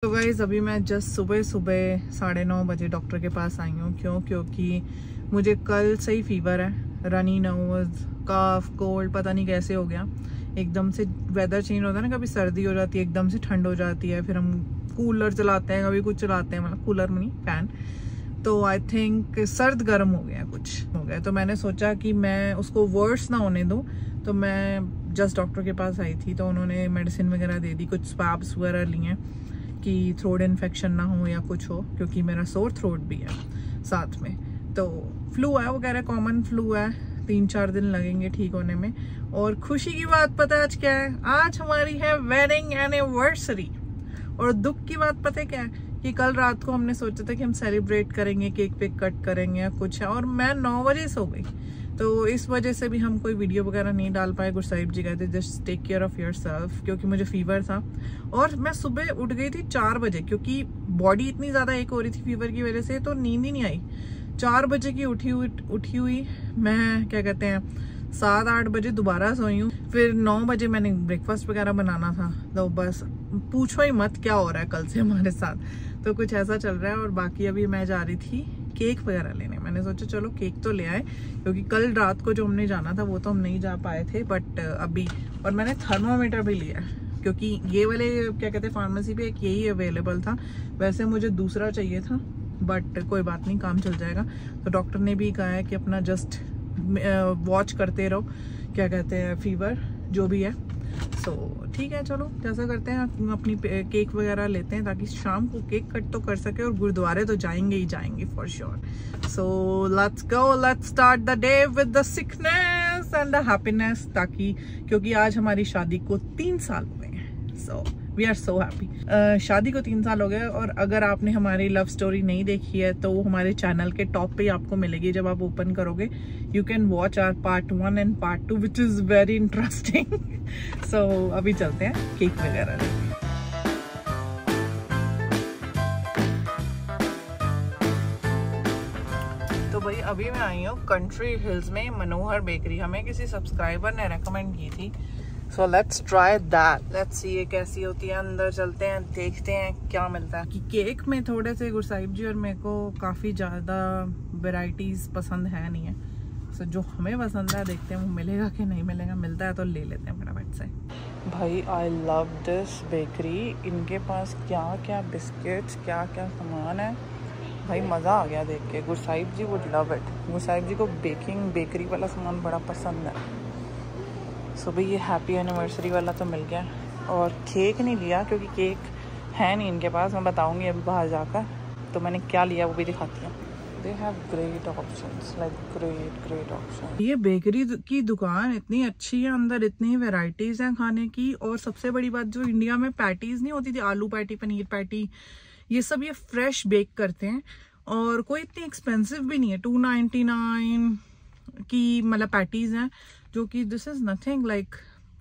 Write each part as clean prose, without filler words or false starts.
तो गाइस अभी मैं जस्ट सुबह 9:30 बजे डॉक्टर के पास आई हूँ। क्योंकि मुझे कल से ही फीवर है, रनी नोज, कफ, कोल्ड, पता नहीं कैसे हो गया। एकदम से वेदर चेंज होता है ना, कभी सर्दी हो जाती है, एकदम से ठंड हो जाती है, फिर हम कूलर चलाते हैं, कभी कुछ चलाते हैं, मतलब कूलर में नहीं, फैन। तो आई थिंक सर्द गर्म हो गया, कुछ हो गया। तो मैंने सोचा कि मैं उसको वर्स ना होने दूँ, तो मैं जस्ट डॉक्टर के पास आई थी। तो उन्होंने मेडिसिन वगैरह दे दी, कुछ स्वाब्स वगैरह लिए कि थ्रोट इन्फेक्शन ना हो या कुछ हो, क्योंकि मेरा सोर थ्रोट भी है साथ में। तो फ्लू है, वो कह रहे कॉमन फ्लू है, 3-4 दिन लगेंगे ठीक होने में। और खुशी की बात पता है आज क्या है? आज हमारी है वेडिंग एनिवर्सरी। और दुख की बात पता है क्या है? कि कल रात को हमने सोचा था कि हम सेलिब्रेट करेंगे, केक वेक कट करेंगे या कुछ है, और मैं 9 बजे सो गई। तो इस वजह से भी हम कोई वीडियो वगैरह नहीं डाल पाए। गुरसाहिब जी कहते just take care of yourself, क्योंकि मुझे फीवर था। और मैं सुबह उठ गई थी 4 बजे, क्योंकि बॉडी इतनी ज़्यादा एक हो रही थी फीवर की वजह से, तो नींद ही नहीं आई। 4 बजे की उठी हुई मैं, क्या कहते हैं, 7-8 बजे दोबारा सोई हूँ। फिर 9 बजे मैंने ब्रेकफास्ट वगैरह बनाना था। तो बस पूछो ही मत क्या हो रहा है कल से हमारे साथ। तो कुछ ऐसा चल रहा है। और बाकी अभी मैं जा रही थी केक वगैरह लेने। मैंने सोचा चलो केक तो ले आए, क्योंकि कल रात को जो हमने जाना था वो तो हम नहीं जा पाए थे, बट अभी। और मैंने थर्मामीटर भी लिया, क्योंकि ये वाले क्या कहते हैं फार्मेसी पे एक यही अवेलेबल था। वैसे मुझे दूसरा चाहिए था, बट कोई बात नहीं, काम चल जाएगा। तो डॉक्टर ने भी कहा है कि अपना जस्ट वॉच करते रहो, क्या कहते हैं, फीवर जो भी है। सो ठीक है, चलो जैसा करते हैं, अपनी केक वगैरह लेते हैं, ताकि शाम को केक कट तो कर सके, और गुरुद्वारे तो जाएंगे ही जाएंगे for sure. So let's go, let's start the day with the sickness and the happiness, ताकि क्योंकि आज हमारी शादी को 3 साल हुए हैं। So we are so happy. शादी को 3 साल हो गए। और अगर आपने हमारी लव स्टोरी नहीं देखी है तो वो हमारे चैनल के टॉप पे आपको मिलेगी। जब आप ओपन करोगे you can watch our part 1 and part 2 which is very interesting. So अभी चलते हैं केक वगैरह लेके। तो भाई अभी मैं आई हूँ कंट्री हिल्स में मनोहर बेकरी। हमें किसी सब्सक्राइबर ने रेकमेंड की थी। So let's try that, let's see ये कैसी होती है। अंदर चलते हैं, देखते हैं क्या मिलता है। कि केक में थोड़े से गुरसाहिब जी और मेरे को काफ़ी ज़्यादा वेराइटीज़ पसंद है नहीं है। सो जो हमें पसंद है देखते हैं वो मिलेगा कि नहीं मिलेगा। मिलता है तो ले लेते हैं फटाफट से। भाई आई लव दिस बेकरी। इनके पास क्या क्या बिस्किट्स, क्या क्या सामान है, भाई मज़ा आ गया देख के। गुरसाहिब जी वुड लव इट। गुरसाहिब जी को बेकरी वाला सामान बड़ा पसंद है। सो भाई ये हैप्पी एनिवर्सरी वाला तो मिल गया। और केक नहीं लिया, क्योंकि केक है नहीं इनके पास। मैं बताऊंगी अभी बाहर जाकर। तो मैंने क्या लिया वो भी दिखाती हूँ। They have great options, like great option. ये बेकरी की दुकान इतनी अच्छी है, अंदर इतनी वैरायटीज हैं खाने की। और सबसे बड़ी बात, जो इंडिया में पैटीज नहीं होती थी, आलू पैटी, पनीर पैटी, ये सब ये फ्रेश बेक करते हैं। और कोई इतनी एक्सपेंसिव भी नहीं है। 299 की मतलब पैटीज हैं, जो कि this is nothing. Like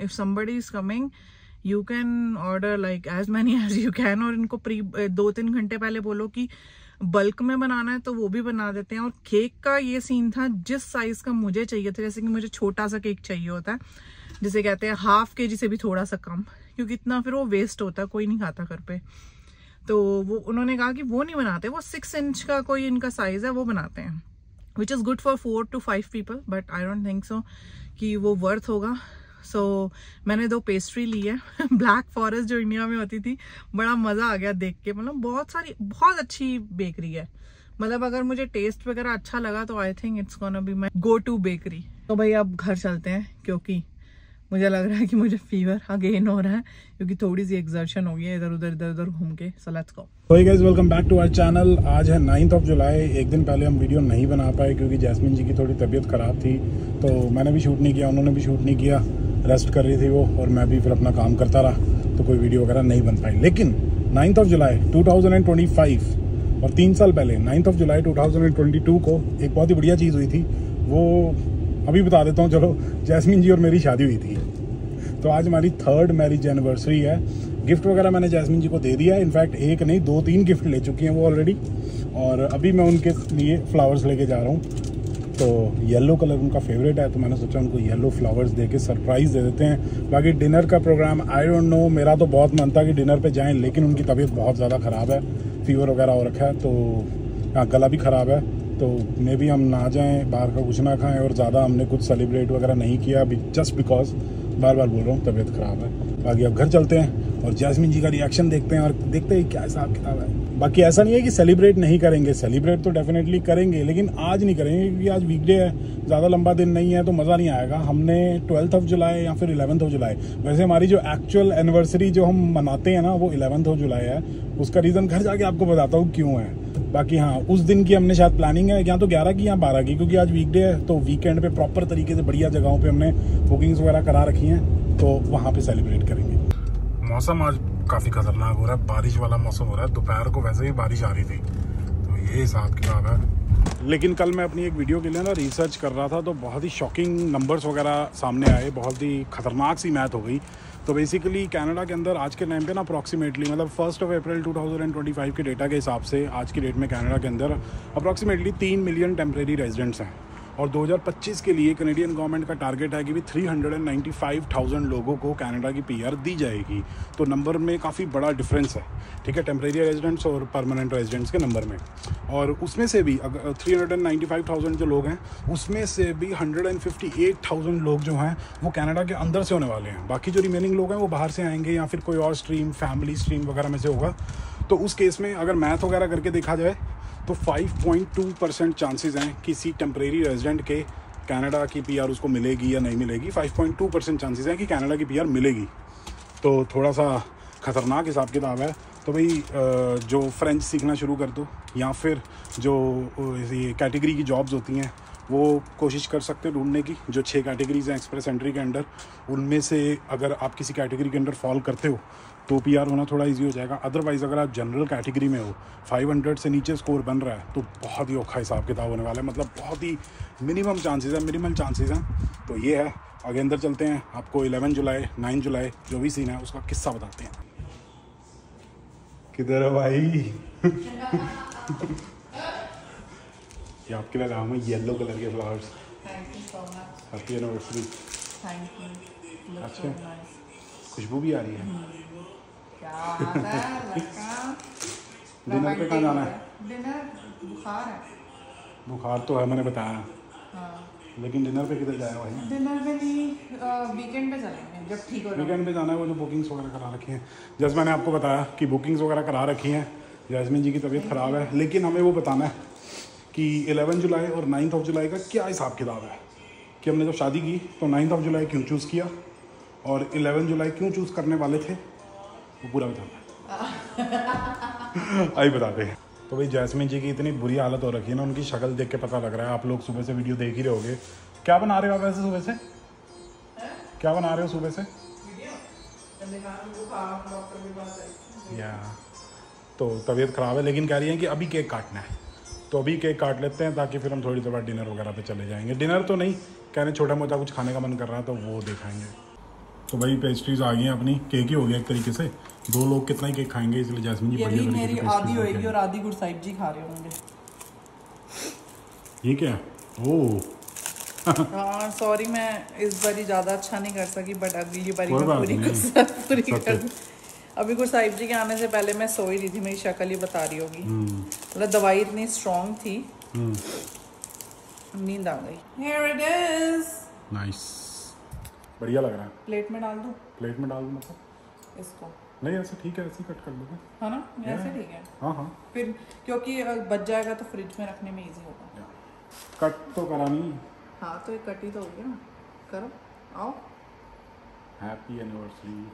if somebody is coming you can order like as many as you can. और इनको 2-3 घंटे पहले बोलो कि बल्क में बनाना है तो वो भी बना देते हैं। और केक का ये सीन था, जिस साइज का मुझे चाहिए था, जैसे कि मुझे छोटा सा केक चाहिए होता है, जिसे कहते हैं ½ kg से भी थोड़ा सा कम, क्योंकि इतना फिर वो वेस्ट होता है, कोई नहीं खाता घर पे। तो वो उन्होंने कहा कि वो नहीं बनाते, वो 6 इंच का कोई इनका साइज है, वो बनाते हैं, which is good for 4 to 5 people, but I don't think so कि वो वर्थ होगा। सो मैंने 2 पेस्ट्री ली है। ब्लैक फॉरेस्ट जो इंडिया में होती थी, बड़ा मज़ा आ गया देख के। मतलब बहुत अच्छी बेकरी है। मतलब अगर मुझे टेस्ट वगैरह अच्छा लगा तो I think it's gonna be my go to bakery. तो भाई अब घर चलते हैं, क्योंकि मुझे लग रहा है कि मुझे फीवर अगेन हो रहा है, क्योंकि थोड़ी सी एक्सर्शन हो गई है इधर उधर घूम के। So let's go. Hey guys, welcome back to our channel. आज है 9 जुलाई। एक दिन पहले हम वीडियो नहीं बना पाए, क्योंकि जैस्मिन जी की थोड़ी तबीयत ख़राब थी। तो मैंने भी शूट नहीं किया, उन्होंने भी शूट नहीं किया, रेस्ट कर रही थी वो, और मैं भी फिर अपना काम करता रहा, तो कोई वीडियो वगैरह नहीं बन पाई। लेकिन 9 जुलाई 2025 और 3 साल पहले 9 जुलाई 2022 को एक बहुत ही बढ़िया चीज़ हुई थी। वो अभी बता देता हूँ। चलो, जैस्मिन जी और मेरी शादी हुई थी। तो आज हमारी 3rd मैरिज एनिवर्सरी है। गिफ्ट वगैरह मैंने जैस्मिन जी को दे दिया है। इनफैक्ट 1 नहीं 2-3 गिफ्ट ले चुकी हैं वो ऑलरेडी। और अभी मैं उनके लिए फ्लावर्स लेके जा रहा हूँ। तो येलो कलर उनका फेवरेट है, तो मैंने सोचा उनको येलो फ्लावर्स दे के सरप्राइज़ दे देते हैं। बाकी डिनर का प्रोग्राम आई डोंट नो, मेरा तो बहुत मन था कि डिनर पे जाएं, लेकिन उनकी तबीयत बहुत ज़्यादा ख़राब है, फीवर वगैरह हो रखा है, तो गला भी ख़राब है, तो मे भी हम ना जाएं, बाहर का कुछ ना खाएं, और ज़्यादा हमने कुछ सेलिब्रेट वगैरह नहीं किया अभी, जस्ट बिकॉज बार बार बोल रहा हूँ तबीयत ख़राब है। बाकी अब घर चलते हैं और जैस्मिन जी का रिएक्शन देखते हैं और देखते हैं क्या हिसाब किताब है। बाकी ऐसा नहीं है कि सेलिब्रेट नहीं करेंगे, सेलिब्रेट तो डेफिनेटली करेंगे, लेकिन आज नहीं करेंगे क्योंकि आज वीकडे है, ज़्यादा लंबा दिन नहीं है, तो मज़ा नहीं आएगा। हमने 12th ऑफ जुलाई या फिर 11th ऑफ जुलाई, वैसे हमारी जो एक्चुअल एनिवर्सरी जो हम मनाते हैं ना वो 11th ऑफ जुलाई है। उसका रीज़न घर जाके आपको बताता हूँ क्यों है। बाकी हाँ, उस दिन की हमने शायद प्लानिंग है या तो 11 की या 12 की, क्योंकि आज वीकडे है, तो वीकेंड पे प्रॉपर तरीके से बढ़िया जगहों पे हमने बुकिंग्स वगैरह करा रखी हैं, तो वहाँ पे सेलिब्रेट करेंगे। मौसम आज काफ़ी खतरनाक हो रहा है, बारिश वाला मौसम हो रहा है, दोपहर को वैसे ही बारिश आ रही थी, तो ये हिसाब किताब है। लेकिन कल मैं अपनी एक वीडियो के लिए ना रिसर्च कर रहा था, तो बहुत ही शॉकिंग नंबर्स वगैरह सामने आए, बहुत ही खतरनाक सी मैथ हो गई। तो बेसिकली कनाडा के अंदर आज के टाइम पे ना अप्रॉक्सीमेटली, मतलब 1 अप्रैल 2025 के डेटा के हिसाब से आज की डेट में कनाडा के अंदर अप्रॉक्सीमेटली 3 मिलियन टेम्परेरी रेजिडेंट्स हैं, और 2025 के लिए कनेडियन गवर्नमेंट का टारगेट है कि भी 395,000 लोगों को कनाडा की पीआर दी जाएगी। तो नंबर में काफ़ी बड़ा डिफरेंस है, ठीक है, टेम्परेरी रेजिडेंट्स और परमानेंट रेजिडेंट्स के नंबर में। और उसमें से भी अगर 395,000 जो लोग हैं, उसमें से भी 158,000 लोग जो हैं वो कनाडा के अंदर से होने वाले हैं। बाकी जो रिमेनिंग लोग हैं वो बाहर से आएंगे या फिर कोई और स्ट्रीम, फैमिली स्ट्रीम वगैरह में से होगा। तो उस केस में अगर मैथ वगैरह करके देखा जाए तो 5.2% चांसेस हैं किसी टेम्परेरी रेजिडेंट के कनाडा की पीआर उसको मिलेगी या नहीं मिलेगी। 5.2% चांसेस हैं कि कनाडा की पीआर मिलेगी, तो थोड़ा सा ख़तरनाक हिसाब किताब है। तो भाई जो फ्रेंच सीखना शुरू कर दो, या फिर जो ये कैटेगरी की जॉब्स होती हैं वो कोशिश कर सकते हैं ढूंढने की। जो 6 कैटेगरीज हैं एक्सप्रेस एंट्री के अंडर, उनमें से अगर आप किसी कैटेगरी के अंडर फॉल करते हो तो पीआर होना थोड़ा इजी हो जाएगा। अदरवाइज़ अगर आप जनरल कैटेगरी में हो, 500 से नीचे स्कोर बन रहा है, तो बहुत ही औखा हिसाब किताब होने वाला है, मतलब बहुत ही मिनिमल चांसेस हैं। तो ये है, आगे अंदर चलते हैं, आपको 11 जुलाई 9 जुलाई जो भी सीन है उसका किस्सा बताते हैं। किधर है भाई? ये आपके लिए लाऊं मैं येलो कलर के flowers. Thank you so much. Happy anniversary. Thank you. अच्छा, खुशबू भी आ रही है। क्या बात है लड़का। डिनर पे कहाँ जाना है? डिनर बुखार है। बुखार तो है, मैंने बताया। हाँ, लेकिन डिनर पे किधर जाएगा भाई? डिनर पे नहीं, वीकेंड पे चलेंगे जब ठीक हो जाए। वीकेंड पे जाना है, वो जो बुकिंग्स वगैरह करा रखी हैं, जैसे मैंने आपको बताया कि बुकिंग्स वगैरह करा रखी हैं। जैस्मिन जी की तबीयत ख़राब है, लेकिन हमें वो बताना है कि 11 जुलाई और 9th ऑफ जुलाई का क्या हिसाब किताब है, कि हमने जब शादी की तो 9th ऑफ जुलाई क्यों चूज़ किया और 11 जुलाई क्यों चूज़ करने वाले थे, वो पूरा बताना है। आइए बताते हैं। तो भाई जैस्मिन जी की इतनी बुरी हालत हो रखी है ना, उनकी शक्ल देख के पता लग रहा है। आप लोग सुबह से वीडियो देख ही रहे होगे। क्या बना रहे हो आप वैसे सुबह से? क्या बना रहे हो सुबह से? या तो तबीयत ख़राब है, लेकिन कह रही है कि अभी केक काटना है, तो अभी केक काट लेते हैं ताकि फिर हम थोड़ी देर बाद डिनर वगैरह पे चले जाएंगे। डिनर तो नहीं, कह रहे छोटा मोटा कुछ खाने का मन कर रहा है तो वो दिखाएंगे। तो भाई पेस्ट्रीज आ गई हैं अपनी, केक ही हो गया एक तरीके से। 2 लोग कितना ही केक खाएंगे, इसलिए जैस्मिन जी बढ़िया मेरी आधी होएगी और आधी गुरसाहिब जी खा रहे होंगे। ये क्या है? ओह हाँ सॉरी, मैं इस बारी ज़्यादा अच्छा नहीं कर सकी, बट अगली बारी कोई मैं बात पूरी नहीं। कर। अभी गुरसाहिब जी के आने से पहले मैं सो ही रही थी, मेरी शक्ल ही बता रही होगी, मतलब दवाई इतनी स्ट्रॉन्ग थी, नींद आ गई। Here it is। नाइस, बढ़िया लग रहा है। प्लेट में डाल दूँ? प्लेट में डाल दूँ मतलब? इसको नहीं, ऐसे ठीक है, ऐसे कट कर दूँगा, है ना? ऐसे ठीक है। हाँ हाँ, फिर क्योंकि बच जाएगा तो फ्रिज में रखने में इजी होगा। कट तो करा नहीं। हाँ तो एक कट ही तो हो गया ना, करो, आओ। Happy anniversary.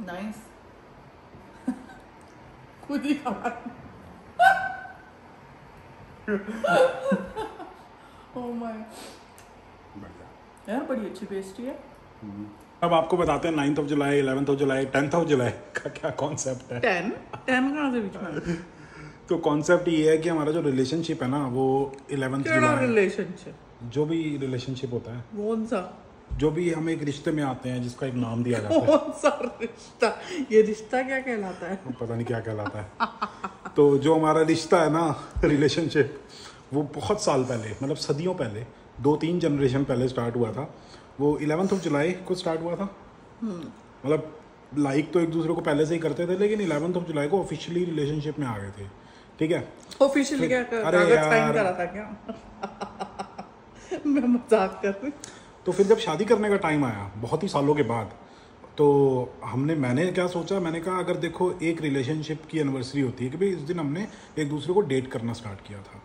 नाइस। खुद ही ओह माय, यार बड़ी अच्छी पेस्ट्री है। अब आपको बताते हैं 9th of July, 11th of July, 10th of July का क्या कॉन्सेप्ट है। 10 कहाँ से बीच में? तो कॉन्सेप्ट ये है कि हमारा जो रिलेशनशिप है ना वो 11th जुलाई, रिलेशनशिप, जो भी रिलेशनशिप होता है, कौन सा, जो भी हम एक रिश्ते में आते हैं जिसका एक नाम दिया जाता है। कौन सा रिश्ता? ये रिश्ता क्या कहलाता है? पता नहीं क्या कहलाता है। तो जो हमारा रिश्ता है ना, रिलेशनशिप, वो बहुत साल पहले, मतलब सदियों पहले, 2-3 जनरेशन पहले स्टार्ट हुआ था। वो 11 जुलाई को स्टार्ट हुआ था। मतलब लाइक तो एक दूसरे को पहले से ही करते थे, लेकिन 11 जुलाई को ऑफिशियली रिलेशनशिप में आ गए थे। ठीक है, ऑफिशियली क्या कागज साइन करा था क्या? मैं मजाक कर रही। तो फिर जब शादी करने का टाइम आया बहुत ही सालों के बाद, तो मैंने क्या सोचा, मैंने कहा अगर देखो एक रिलेशनशिप की एनिवर्सरी होती है कि भाई इस दिन हमने एक दूसरे को डेट करना स्टार्ट किया था,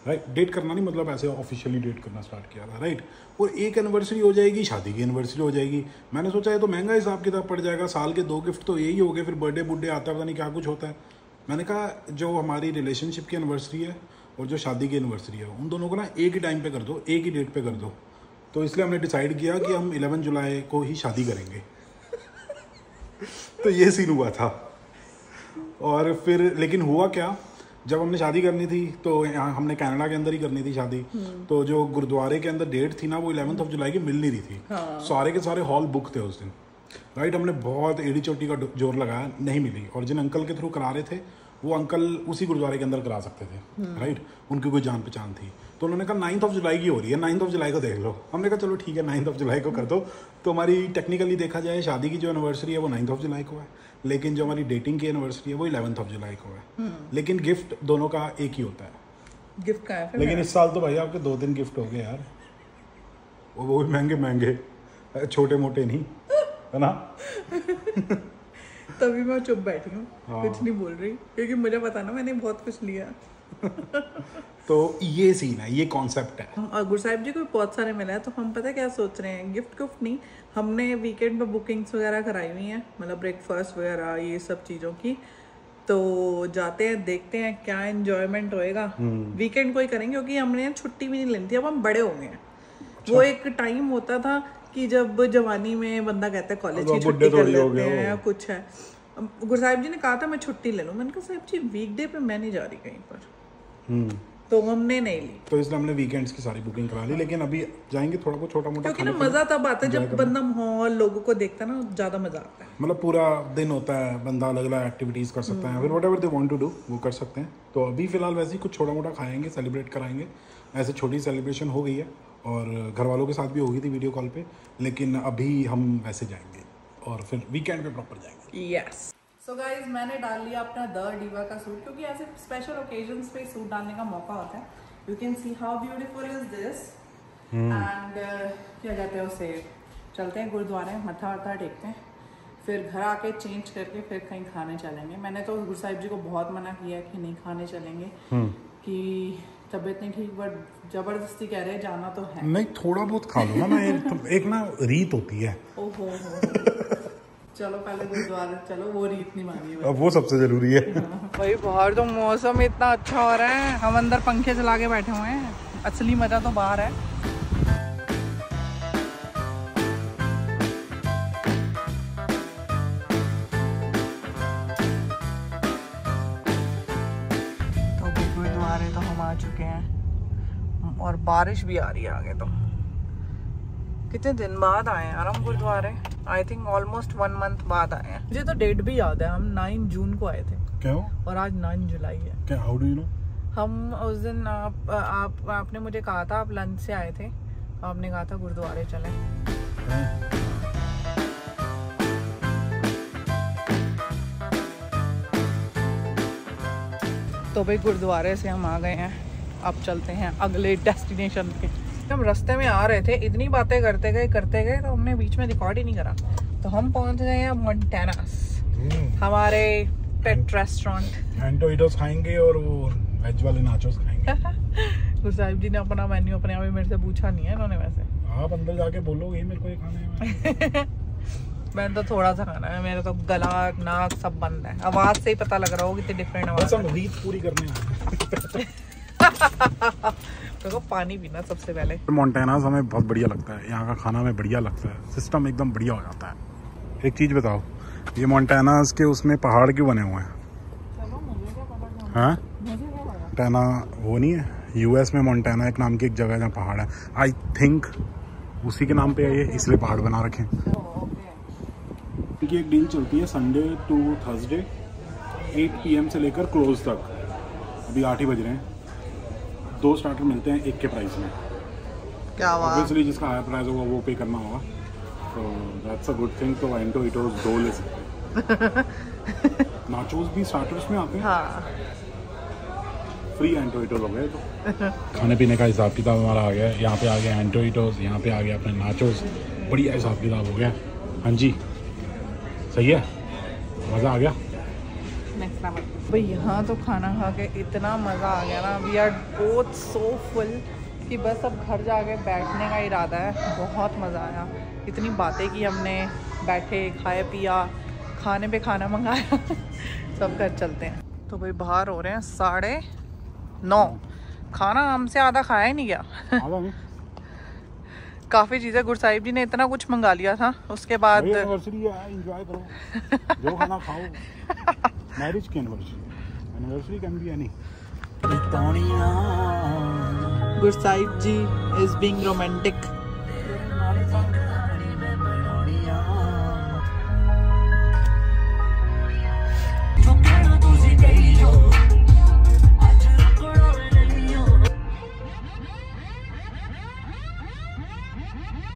राइट। डेट करना नहीं मतलब ऐसे ऑफिशियली डेट करना स्टार्ट किया था, राइट। और एक एनिवर्सरी हो जाएगी, शादी की एनिवर्सरी हो जाएगी। मैंने सोचा है तो महंगा हिसाब किताब पड़ जाएगा, साल के 2 गिफ्ट तो यही हो गए, फिर बर्थडे बुड्डे आता है, पता नहीं क्या कुछ होता है। मैंने कहा जो हमारी रिलेशनशिप की एनिवर्सरी है और जो शादी की एनिवर्सरी है, उन दोनों को ना एक ही टाइम पे कर दो, एक ही डेट पे कर दो। तो इसलिए हमने डिसाइड किया कि हम 11 जुलाई को ही शादी करेंगे। तो ये सीन हुआ था। और फिर लेकिन हुआ क्या, जब हमने शादी करनी थी तो यहाँ हमने कनाडा के अंदर ही करनी थी शादी। तो जो गुरुद्वारे के अंदर डेट थी ना, वो 11 जुलाई की मिल नहीं रही थी। सारे के सारे हॉल बुक थे उस दिन, राइट। हमने बहुत एड़ी चोटी का जोर लगाया, नहीं मिली। और जिन अंकल के थ्रू करा रहे थे, वो अंकल उसी गुरुद्वारे के अंदर करा सकते थे, राइट। उनकी कोई जान पहचान थी। तो उन्होंने कहा 9 जुलाई की हो रही है, 9 जुलाई को देख लो। हमने कहा चलो ठीक है 9 जुलाई को कर दो। तो हमारी टेक्निकली देखा जाए शादी की जो एनिवर्सरी है वो 9 जुलाई को है, लेकिन जो हमारी डेटिंग की एनिवर्सरी है वो 11 जुलाई को है। लेकिन गिफ्ट दोनों का एक ही होता है। गिफ्ट का है लेकिन इस साल तो भाई आपके 2-3 गिफ्ट हो गए यार, वो भी महंगे महंगे, छोटे मोटे नहीं, है ना। तभी मैं चुप बैठी हूँ, कुछ नहीं बोल रही, क्योंकि मुझे पता ना मैंने बहुत कुछ लिया। तो ये सीन है, ये कॉन्सेप्ट है। और गुरु साहिब जी को बहुत सारे मिला है, तो हम पता क्या सोच रहे हैं, गिफ्ट नहीं, हमने वीकेंड पे बुकिंग्स वगैरह कराई हुई हैं, मतलब ब्रेकफास्ट वगैरह ये सब चीज़ों की। तो जाते हैं, देखते हैं क्या एंजॉयमेंट होएगा। वीकेंड को ही करेंगे, क्योंकि हमने छुट्टी भी नहीं लेनी थी, अब हम बड़े हो गए हैं। वो एक टाइम होता था कि जब जवानी में बंदा कहता है कॉलेज की छुट्टी कर लेते हैं या कुछ है। गुरु साहिब जी ने कहा था मैं छुट्टी ले लूँ, मैंने कहा साहिब जी वीकडे पे मैं नहीं जा रही कहीं पर, तो हमने नहीं ली। तो इसलिए हमने वीकेंड्स की सारी बुकिंग करा ली, लेकिन अभी जाएंगे थोड़ा बहुत छोटा मोटा, क्योंकि ना मजा तब आता है जब बंदा माहौल लोगों को देखता है ना, ज्यादा मजा आता है। मतलब पूरा दिन होता है, बंदा अलग अलग एक्टिविटीज कर सकता है, फिर whatever they want to do वो कर सकते हैं। तो अभी फिलहाल वैसे ही कुछ छोटा मोटा खाएंगे, सेलिब्रेट कराएंगे। ऐसे छोटी सेलिब्रेशन हो गई है और घर वालों के साथ भी हो गई थी वीडियो कॉल पे, लेकिन अभी हम वैसे जाएंगे और फिर वीकेंड पे प्रॉपर जाएंगे। यस। सो गाइज मैंने डाल लिया अपना द डिवा का सूट, क्योंकि ऐसे स्पेशल ओकेजन्स पे सूट डालने का मौका होता है। You can see how beautiful is this. And क्या कहते हैं उसे, चलते हैं गुरुद्वारे, मत्था वत्था टेकते हैं, फिर घर आके चेंज करके फिर कहीं खाने चलेंगे। मैंने तो गुरु साहिब जी को बहुत मना किया कि नहीं खाने चलेंगे, कि तबीयत नहीं ठीक, बट जबरदस्ती कह रहे हैं जाना तो है। नहीं थोड़ा बहुत खा लो ना, एक ना रीत होती है। ओहो चलो पहले गुरुद्वारे चलो, वो रीत नहीं मानी अब वो सबसे जरूरी है। भाई बाहर तो मौसम इतना अच्छा हो रहा है, हम अंदर पंखे चला के बैठे हुए हैं, असली मजा तो बाहर है। तो गुरुद्वारे तो हम आ चुके हैं और बारिश भी आ रही है आगे। तो कितने दिन बाद आए हैं यार हम गुरुद्वारे, आई थिंक ऑलमोस्ट 1 मंथ बाद आए हैं। मुझे तो डेट भी याद है, हम 9 जून को आए थे। क्या हो? और आज 9 जुलाई है। क्या, हाउ डू यू नो? हम उस दिन आपने मुझे कहा था, आप लंच से आए थे, आपने कहा था गुरुद्वारे चलें। तो भाई गुरुद्वारे से हम आ गए हैं, अब चलते हैं अगले डेस्टिनेशन पे। हम रास्ते में आ रहे थे, इतनी बातें करते गए तो हमने बीच में रिकॉर्ड ही नहीं करा। तो हम पहुंच गए हैं मोंटानास, हमारे पेट रेस्टोरेंट। एंटोइडोस खाएंगे और वो वेज वाले नाचोस खाएंगे। गुरु साहिब जी ने अपना मेन्यू अपने आप ही मेरे से पूछा नहीं है इन्होंने, वैसे आप अंदर जाके बोलोगे मेरे को ये खाना है। मैंने तो थोड़ा सा खाना है, मेरा तो गला नाक सब बंद है, आवाज से ही पता लग रहा होगा कितनी डिफरेंट आवाज है। रीत पूरी करने आए। तो पानी पीना सबसे पहले। मोंटानास हमें बहुत बढ़िया लगता है, यहाँ का खाना हमें बढ़िया लगता है, सिस्टम एकदम बढ़िया हो जाता है। एक चीज बताओ, ये मोंटानास के उसमें पहाड़ क्यों बने हुए हैं? हाँ, मोंटाना वो नहीं है, यूएस में मोंटाना एक नाम की एक जगह जहाँ पहाड़ है, आई थिंक उसी के नाम पे है ये, इसलिए पहाड़ बना रखे। क्योंकि एक डील चलती है संडे टू थर्सडे, 8 PM से लेकर क्लोज तक। अभी 8 ही बज रहे हैं। 2 स्टार्टर मिलते हैं 1 के प्राइस में। क्या बात। ऑब्वियसली जिसका हायर प्राइस होगा वो पे करना होगा, तो दैट्स अ गुड थिंग। तो एंटोइटोस 2 ले सकते हैं। नाचोस भी स्टार्टर्स में आते हैं। हाँ। फ्री एंटोइटोस हो गए। तो खाने पीने का हिसाब किताब हमारा आ गया है। यहाँ पे आ गया एंटोइटोस, यहाँ पे आ गया अपने नाचोस। बढ़िया हिसाब किताब हो गया। हाँ जी, सही है, मज़ा आ गया। भाई यहाँ तो खाना खा के इतना मज़ा आ गया ना, we are both so full कि बस अब घर जाके बैठने का इरादा है। बहुत मज़ा आया, इतनी बातें की हमने, बैठे, खाया पिया, खाने पे खाना मंगाया। सब घर चलते हैं। तो भाई बाहर हो रहे हैं 9:30। खाना हमसे आधा खाया ही नहीं गया। काफ़ी चीज़ें गुरसाहिब जी ने इतना कुछ मंगा लिया था। उसके बाद एनिवर्सरी है, एंजॉय करो, जो खाना खाओ। मैरिज की anniversary can be any. Gursahib ji is being romantic.